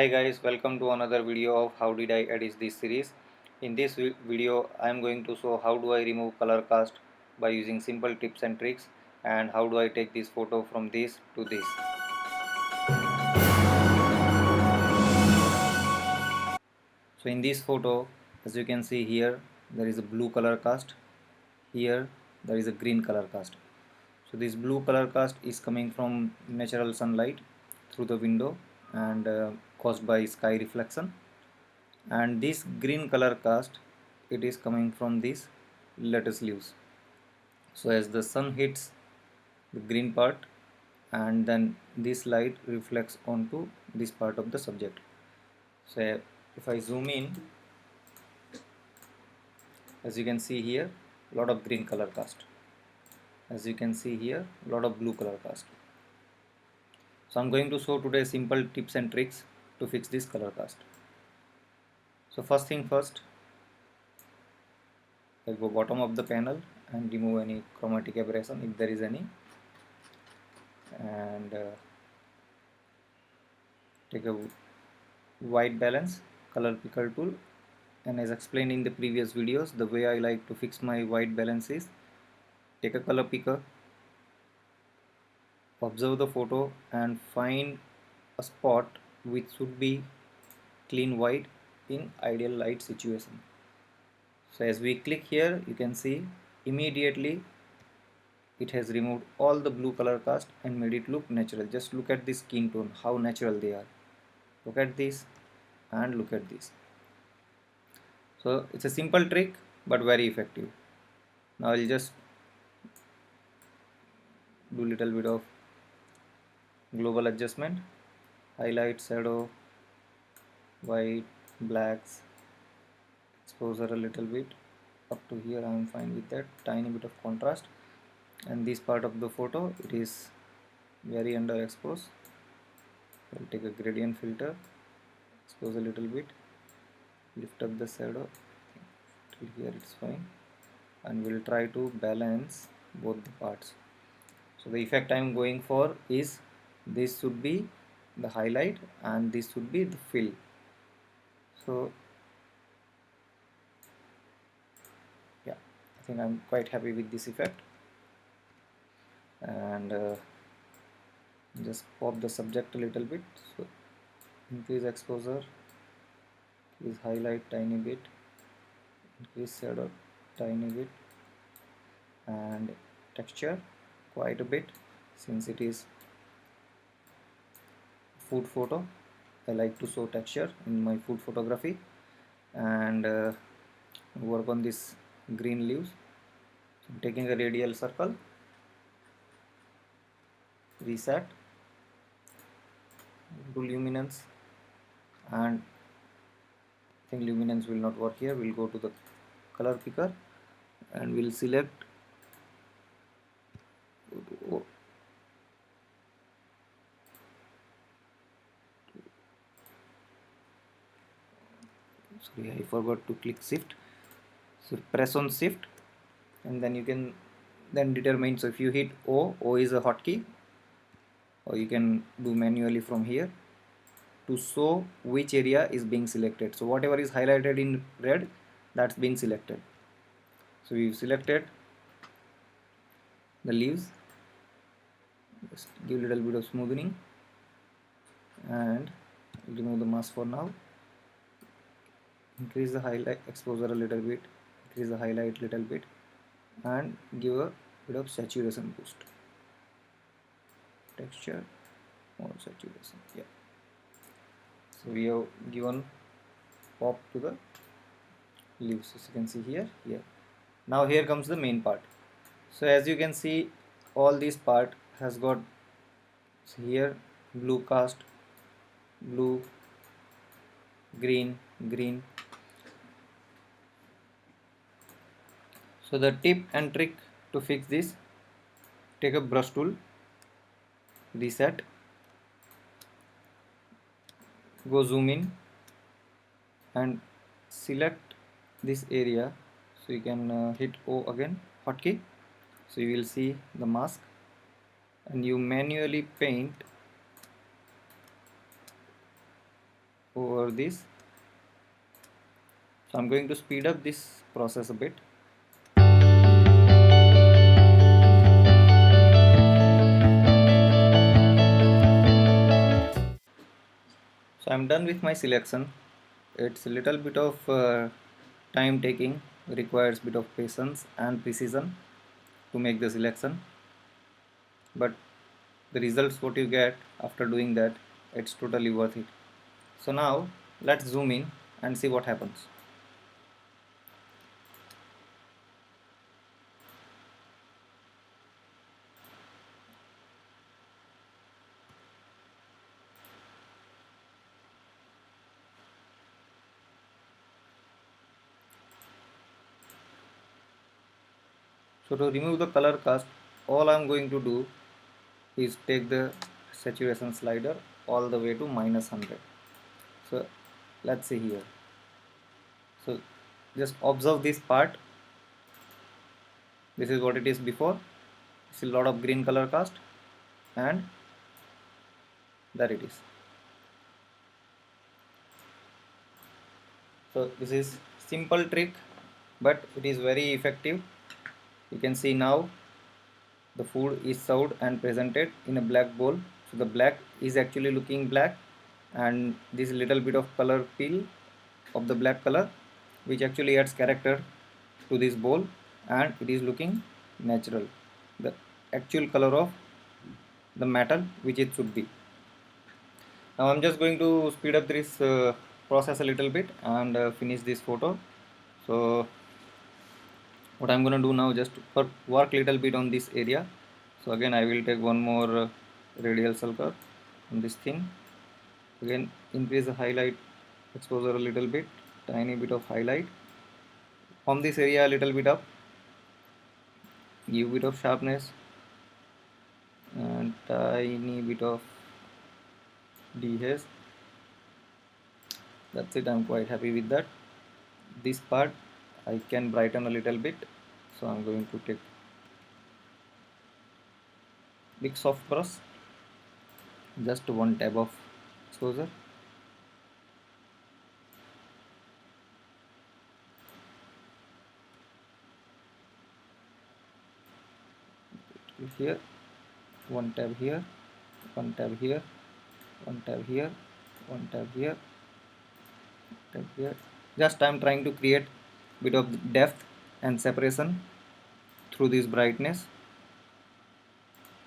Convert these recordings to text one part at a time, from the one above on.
Hi guys, welcome to another video of how did I edit this series. In this video I am going to show how do I remove color cast by using simple tips and tricks, and how do I take this photo from this to this. So in this photo, as you can see here, there is a blue color cast. Here there is a green color cast. So this blue color cast is coming from natural sunlight through the window and caused by sky reflection, and this green color cast, it is coming from these lettuce leaves. So as the sun hits the green part, and then this light reflects onto this part of the subject. So if I zoom in, as you can see here, a lot of green color cast. As you can see here, a lot of blue color cast. So I'm going to show today simple tips and tricks to fix this color cast. So first thing first, I go bottom of the panel and remove any chromatic aberration if there is any, and take a white balance color picker tool. And as explained in the previous videos, the way I like to fix my white balance is take a color picker, observe the photo and find a spot which should be clean white in ideal light situation. So as we click here, you can see immediately it has removed all the blue color cast and made it look natural. Just look at this skin tone, how natural they are. Look at this and look at this. So it's a simple trick but very effective. Now I'll just do little bit of global adjustment, highlight, shadow, white, blacks, exposure a little bit. Up to here I am fine with that. Tiny bit of contrast, and this part of the photo, it is very underexposed. I'll take a gradient filter, expose a little bit, lift up the shadow till here, it's fine, and we'll try to balance both the parts. So the effect I am going for is this should be the highlight and this should be the fill. So yeah, I think I'm quite happy with this effect. And just pop the subject a little bit. So increase exposure, increase highlight tiny bit, increase shadow tiny bit, and texture quite a bit. Since it is food photo, I like to show texture in my food photography, and work on this green leaves. So I'm taking a radial circle, reset, do luminance, and I think luminance will not work here. We'll go to the color picker and we'll select sorry, I forgot to click shift. So press on shift and then you can then determine. So if you hit O is a hotkey, or you can do manually from here to show which area is being selected. So whatever is highlighted in red, that's being selected. So we've selected the leaves. Just give a little bit of smoothing and remove the mask for now. Increase the highlight exposure a little bit, increase the highlight a little bit, and give a bit of saturation boost. Texture, more saturation. Yeah. So we have given pop to the leaves, as you can see here. Now here comes the main part. So as you can see, all this part has got here blue cast, blue, green, green. So the tip and trick to fix this: take a brush tool, reset, go zoom in and select this area. So you can hit O again, hotkey. So you will see the mask, and you manually paint over this. So I'm going to speed up this process a bit. So I'm done with my selection. It's a little bit of time taking, requires bit of patience and precision to make the selection, but the results what you get after doing that, it's totally worth it. So now let's zoom in and see what happens. So to remove the color cast, all I'm going to do is take the saturation slider all the way to -100. So let's see here. So just observe this part. This is what it is before. It's a lot of green color cast, and there it is. So this is simple trick, but it is very effective. You can see now the food is served and presented in a black bowl. So the black is actually looking black, and this little bit of color peel of the black color, which actually adds character to this bowl, and it is looking natural, the actual color of the metal which it should be. Now I'm just going to speed up this process a little bit and finish this photo. So what I'm going to do now, just work little bit on this area. So again I will take one more radial circle on this thing. Again increase the highlight exposure a little bit, tiny bit of highlight from this area, a little bit up, give bit of sharpness and tiny bit of dehaze. That's it, I'm quite happy with that. This part I can brighten a little bit, so I'm going to take big soft brush, just one tab of exposure. Here, one tab here, one tab here, one tab here, one tab here, tab here. Just I'm trying to create bit of depth and separation through this brightness.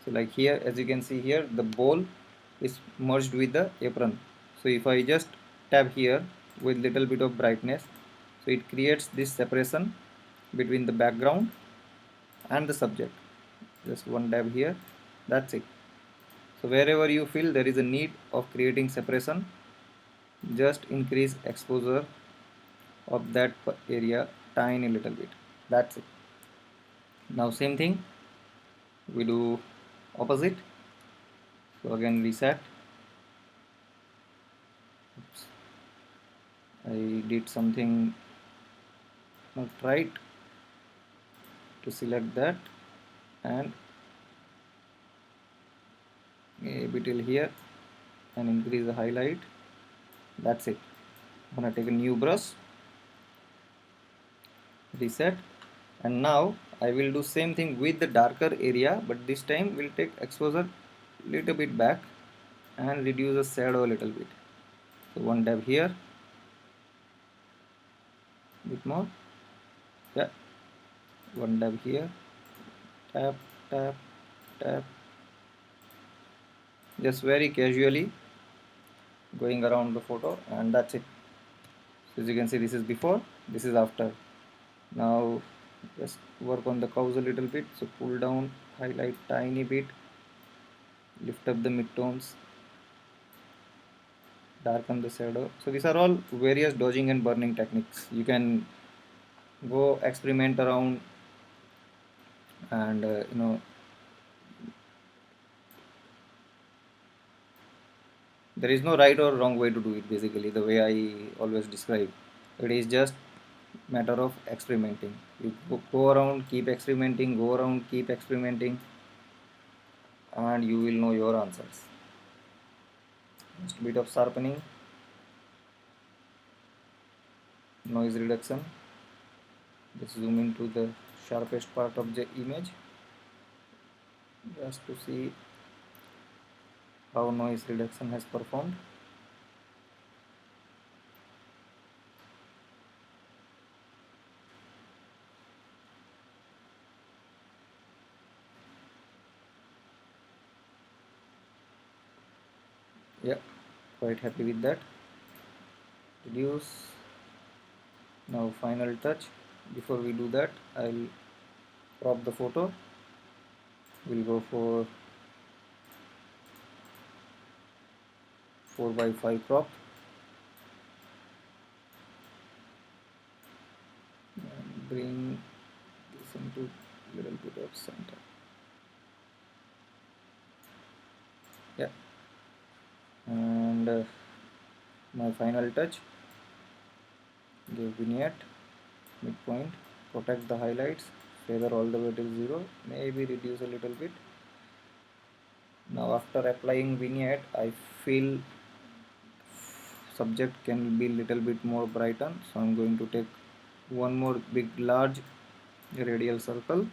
So like here, as you can see here, the bowl is merged with the apron. So if I just tap here with little bit of brightness, so it creates this separation between the background and the subject. Just one dab here, that's it. So wherever you feel there is a need of creating separation, just increase exposure of that area tiny little bit, that's it. Now same thing we do opposite. So again reset. Oops. I did something not right to select that, and maybe till here, and increase the highlight. That's it. I'm gonna take a new brush, reset, and now I will do same thing with the darker area, but this time we'll take exposure little bit back and reduce the shadow a little bit. So one dab here, bit more, yeah, one dab here, tap, tap, tap, just very casually going around the photo, and that's it. So as you can see, this is before, this is after. Now just work on the curves a little bit. So pull down, highlight tiny bit, lift up the midtones, darken the shadow. So these are all various dodging and burning techniques. You can go experiment around, and there is no right or wrong way to do it. Basically, the way I always describe, it is just matter of experimenting. You go around, keep experimenting, go around, keep experimenting, and you will know your answers. Just a bit of sharpening. noise reduction. Just zoom into the sharpest part of the image just to see how noise reduction has performed. Yeah, quite happy with that. Reduce. Now final touch. Before we do that, I'll crop the photo. We'll go for 4:5 crop and bring this into little bit of center. Yeah, and my final touch, give vignette, midpoint, protect the highlights, feather all the way till 0, maybe reduce a little bit. Now after applying vignette, I feel subject can be little bit more brighten, so I'm going to take one more big large radial circle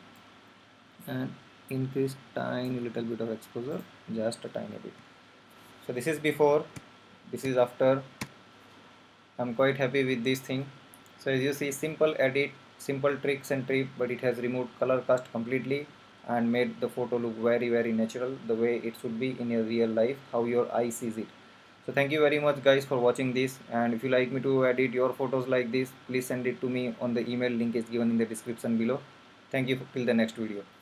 and increase tiny little bit of exposure, just a tiny bit. So this is before, this is after. I'm quite happy with this thing. So as you see, simple edit, simple tricks and trip, but it has removed color cast completely and made the photo look very natural, the way it should be in a real life, how your eye sees it. So thank you very much guys for watching this, and if you like me to edit your photos like this, please send it to me on the email, link is given in the description below. Thank you till the next video.